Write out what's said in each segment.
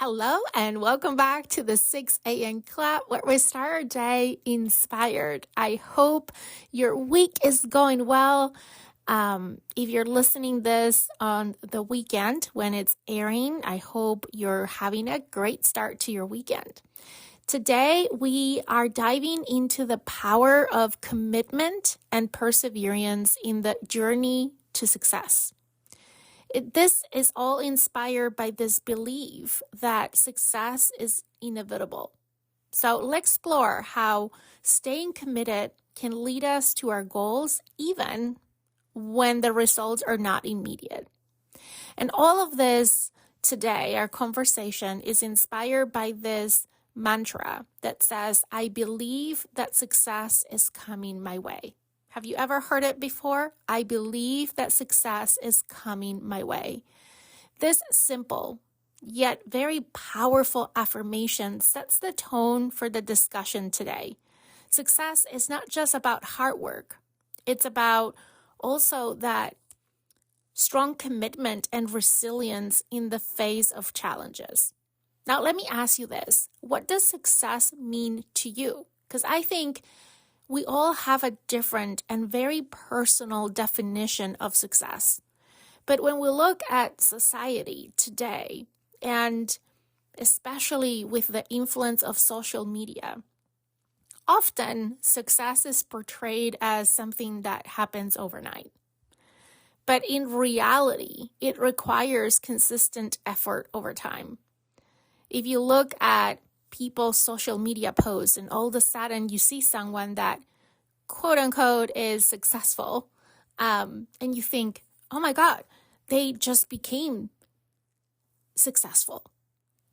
Hello and welcome back to the 6 a.m. Club where we start our day inspired. I hope your week is going well. If you're listening this on the weekend when it's airing, I hope you're having a great start to your weekend. Today, we are diving into the power of commitment and perseverance in the journey to success. This is all inspired by this belief that success is inevitable. So let's explore how staying committed can lead us to our goals even when the results are not immediate. And all of this today, our conversation is inspired by this mantra that says, I believe that success is coming my way. Have you ever heard it before? I believe that success is coming my way. This simple yet very powerful affirmation sets the tone for the discussion today. Success is not just about hard work. It's about also that strong commitment and resilience in the face of challenges. Now, let me ask you this. What does success mean to you? Because I think we all have a different and very personal definition of success. But when we look at society today, and especially with the influence of social media, often success is portrayed as something that happens overnight. But in reality, it requires consistent effort over time. If you look at people's social media posts and all of a sudden you see someone that quote unquote is successful, and you think, oh my God, they just became successful.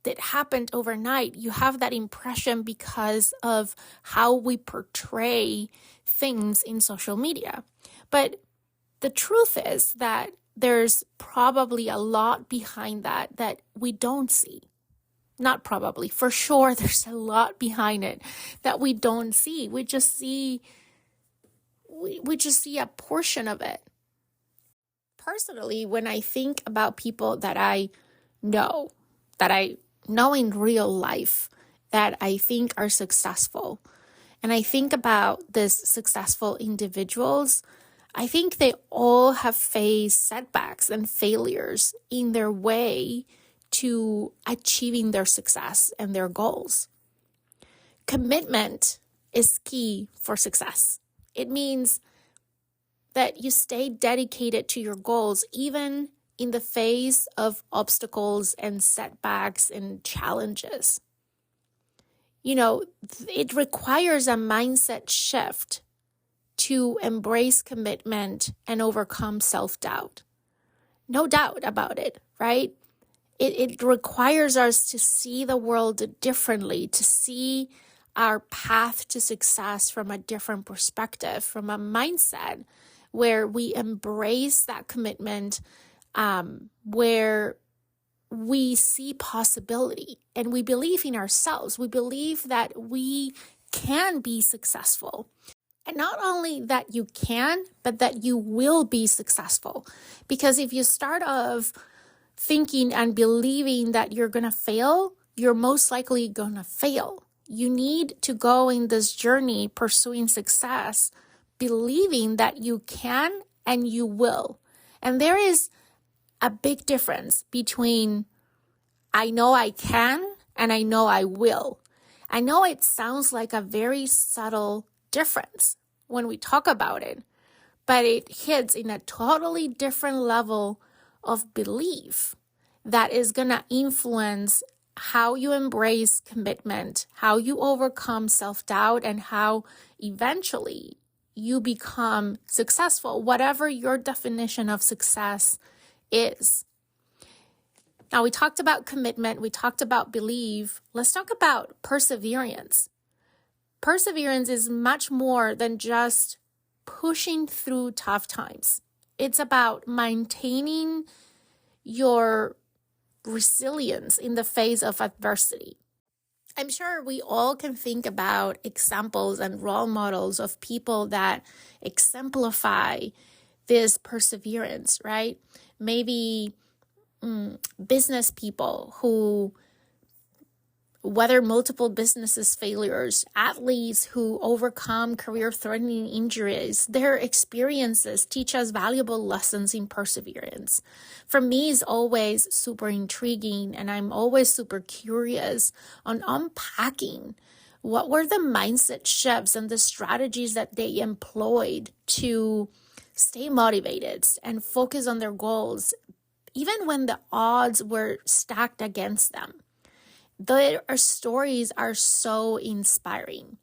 That happened overnight. You have that impression because of how we portray things in social media. But the truth is that there's probably a lot behind that we don't see. Not probably, for sure, there's a lot behind it that we don't see. We just see a portion of it. Personally, when I think about people that I know in real life, that I think are successful, and I think about these successful individuals, I think they all have faced setbacks and failures in their way to achieving their success and their goals. Commitment is key for success. It means that you stay dedicated to your goals even in the face of obstacles and setbacks and challenges. It requires a mindset shift to embrace commitment and overcome self-doubt. No doubt about it, right? It requires us to see the world differently, to see our path to success from a different perspective, from a mindset where we embrace that commitment, where we see possibility and we believe in ourselves. We believe that we can be successful. And not only that you can, but that you will be successful. Because if you start off thinking and believing that you're going to fail, you're most likely going to fail. You need to go in this journey pursuing success, believing that you can and you will. And there is a big difference between I know I can and I know I will. I know it sounds like a very subtle difference when we talk about it, but it hits in a totally different level of belief that is going to influence how you embrace commitment, how you overcome self-doubt, and how eventually you become successful, whatever your definition of success is. Now, we talked about commitment, we talked about belief. Let's talk about perseverance. Perseverance is much more than just pushing through tough times. It's about maintaining your resilience in the face of adversity. I'm sure we all can think about examples and role models of people that exemplify this perseverance, right? Maybe business people who whether multiple businesses failures, athletes who overcome career-threatening injuries, their experiences teach us valuable lessons in perseverance. For me, it's always super intriguing, and I'm always super curious on unpacking what were the mindset shifts and the strategies that they employed to stay motivated and focus on their goals, even when the odds were stacked against them. Their stories are so inspiring.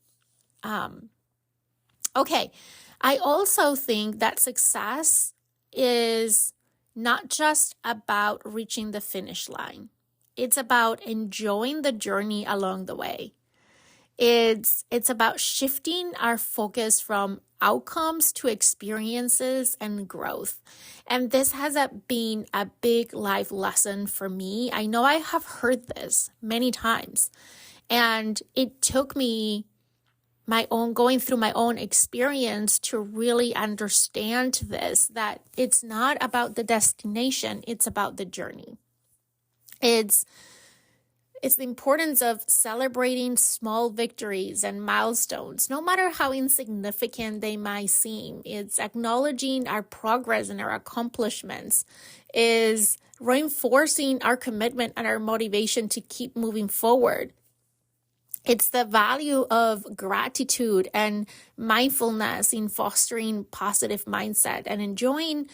Okay, I also think that success is not just about reaching the finish line. It's about enjoying the journey along the way. It's about shifting our focus from outcomes to experiences and growth. And this has been a big life lesson for me. I know I have heard this many times, and it took me going through my own experience to really understand this, that it's not about the destination, it's about the journey. It's the importance of celebrating small victories and milestones, no matter how insignificant they might seem. It's acknowledging our progress and our accomplishments, is reinforcing our commitment and our motivation to keep moving forward. It's the value of gratitude and mindfulness in fostering positive mindset and enjoying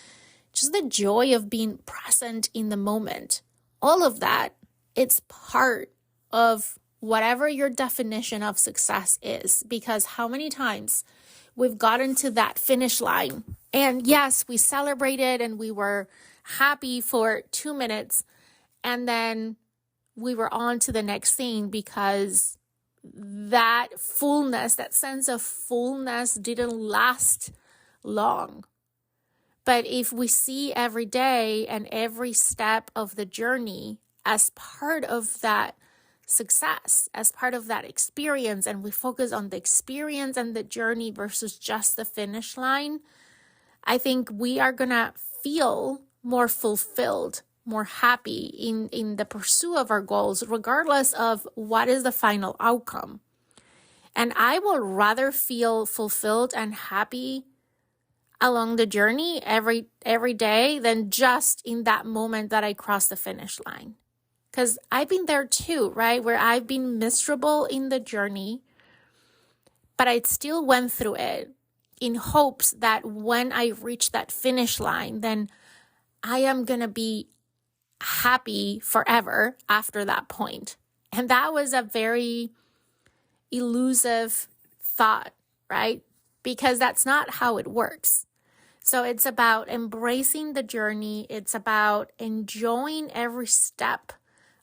just the joy of being present in the moment. All of that, it's part of whatever your definition of success is, because how many times we've gotten to that finish line and yes, we celebrated and we were happy for 2 minutes and then we were on to the next thing because that fullness, that sense of fullness didn't last long. But if we see every day and every step of the journey as part of that success, as part of that experience, and we focus on the experience and the journey versus just the finish line, I think we are going to feel more fulfilled, more happy in the pursuit of our goals, regardless of what is the final outcome. And I would rather feel fulfilled and happy along the journey every day than just in that moment that I cross the finish line. Because I've been there too, right? Where I've been miserable in the journey, but I still went through it in hopes that when I reach that finish line, then I am going to be happy forever after that point. And that was a very elusive thought, right? Because that's not how it works. So it's about embracing the journey. It's about enjoying every step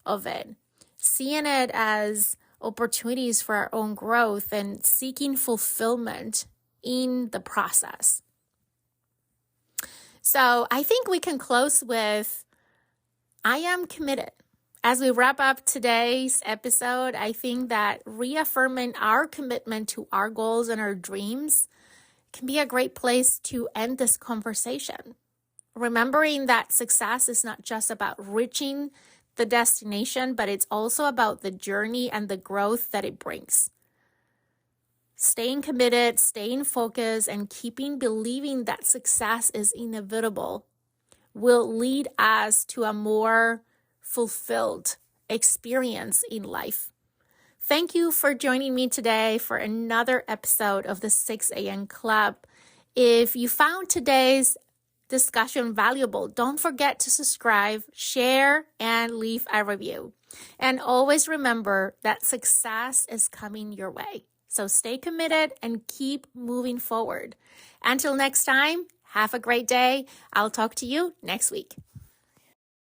of it, seeing it as opportunities for our own growth and seeking fulfillment in the process. So I think we can close with, I am committed. As we wrap up today's episode, I think that reaffirming our commitment to our goals and our dreams can be a great place to end this conversation. Remembering that success is not just about reaching the destination, but it's also about the journey and the growth that it brings. Staying committed, staying focused, and keeping believing that success is inevitable will lead us to a more fulfilled experience in life. Thank you for joining me today for another episode of the 6 a.m. Club. If you found today's discussion valuable, don't forget to subscribe, share, and leave a review. And always remember that success is coming your way. So stay committed and keep moving forward. Until next time, have a great day. I'll talk to you next week.